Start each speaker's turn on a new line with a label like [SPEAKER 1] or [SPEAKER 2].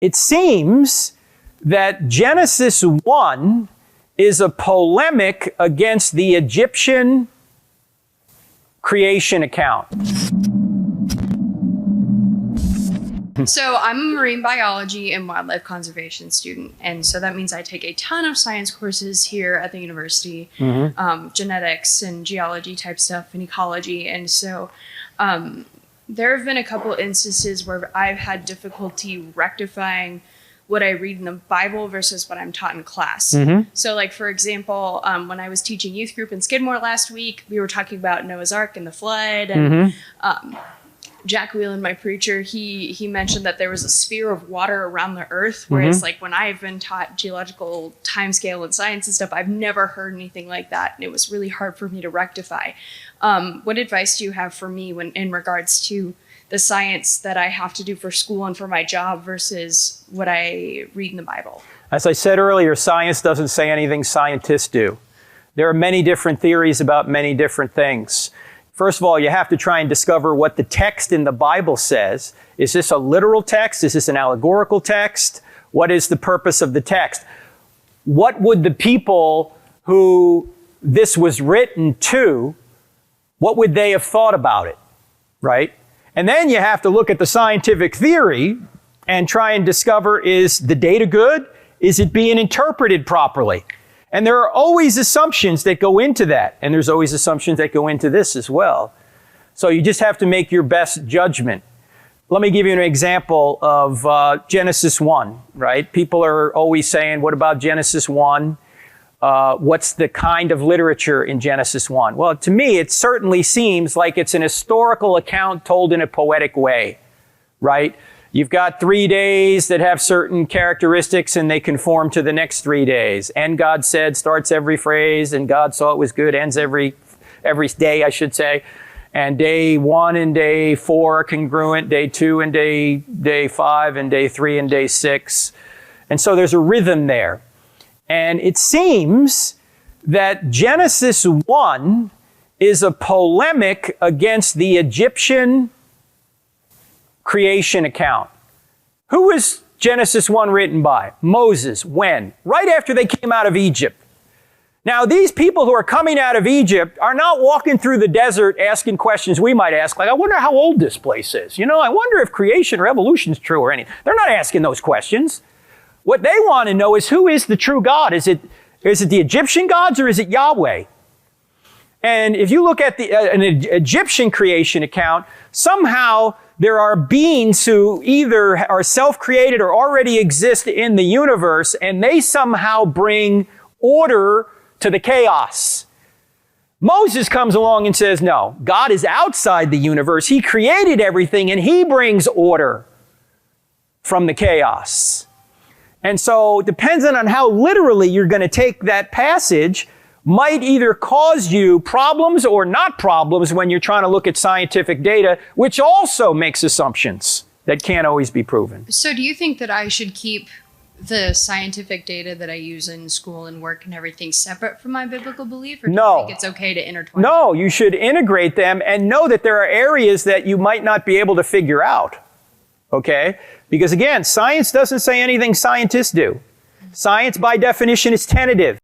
[SPEAKER 1] It seems that Genesis 1 is a polemic against the Egyptian creation account.
[SPEAKER 2] So I'm a marine biology and wildlife conservation student. And so that means I take a ton of science courses here at the university, genetics and geology type stuff and ecology. And so there have been a couple instances where I've had difficulty rectifying what I read in the Bible versus what I'm taught in class. So like, for example, when I was teaching youth group in Skidmore last week, we were talking about Noah's Ark and the flood. And Jack Whelan, my preacher, he mentioned that there was a sphere of water around the earth, whereas like when I've been taught geological timescale and science and stuff, I've never heard anything like that. And it was really hard for me to rectify. What advice do you have for me when in regards to the science that I have to do for school and for my job versus what I read in the Bible?
[SPEAKER 1] As I said earlier, science doesn't say anything scientists do. There are many different theories about many different things. First of all, you have to try and discover what the text in the Bible says. Is this a literal text? Is this an allegorical text? What is the purpose of the text? What would the people who this was written to, what would they have thought about it, right? And then you have to look at the scientific theory and try and discover, is the data good? Is it being interpreted properly? And there are always assumptions that go into that. And there's always assumptions that go into this as well. So you just have to make your best judgment. Let me give you an example of Genesis 1, right? People are always saying, what about Genesis 1? What's the kind of literature in Genesis 1? Well, to me, it certainly seems like it's an historical account told in a poetic way, right? You've got 3 days that have certain characteristics and they conform to the next 3 days. And God said starts every phrase, and God saw it was good, ends every day, I should say. And day 1 and day 4 are congruent, day 2 and day 5 and day 3 and day 6. And so there's a rhythm there. And it seems that Genesis 1 is a polemic against the Egyptian creation account. Who is Genesis 1 written by? Moses. When? Right after they came out of Egypt. Now, these people who are coming out of Egypt are not walking through the desert asking questions we might ask, like, I wonder how old this place is. You know, I wonder if creation or evolution is true or anything. They're not asking those questions. What they want to know is, who is the true God? Is it the Egyptian gods or is it Yahweh? And if you look at an Egyptian creation account, somehow there are beings who either are self-created or already exist in the universe, and they somehow bring order to the chaos. Moses comes along and says, no, God is outside the universe. He created everything, and he brings order from the chaos. And so, depending on how literally you're going to take that passage, might either cause you problems or not problems when you're trying to look at scientific data, which also makes assumptions that can't always be proven.
[SPEAKER 2] So do you think that I should keep the scientific data that I use in school and work and everything separate from my biblical belief? Or do you think it's okay to intertwine?
[SPEAKER 1] No, you should integrate them and know that there are areas that you might not be able to figure out. Okay? Because again, science doesn't say anything scientists do. Science, by definition, is tentative.